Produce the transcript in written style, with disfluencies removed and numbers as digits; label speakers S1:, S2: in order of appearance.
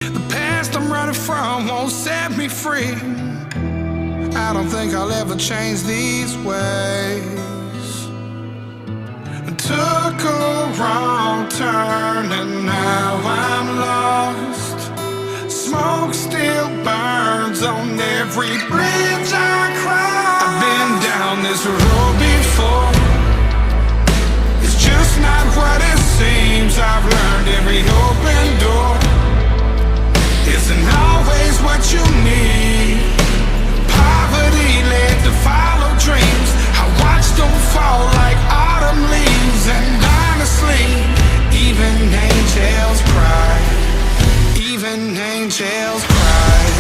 S1: The past I'm running from won't set me free. I don't think I'll ever change these ways. I took a wrong turn and now I'm lost. Smoke still burns on every bridge I cross. I've been down this road before. It's just not what it seems. I've learned every open door isn't always what you need. Poverty led to follow dreams. I watched them fall like autumn leaves. And honestly, even angels cry. Even angels cry.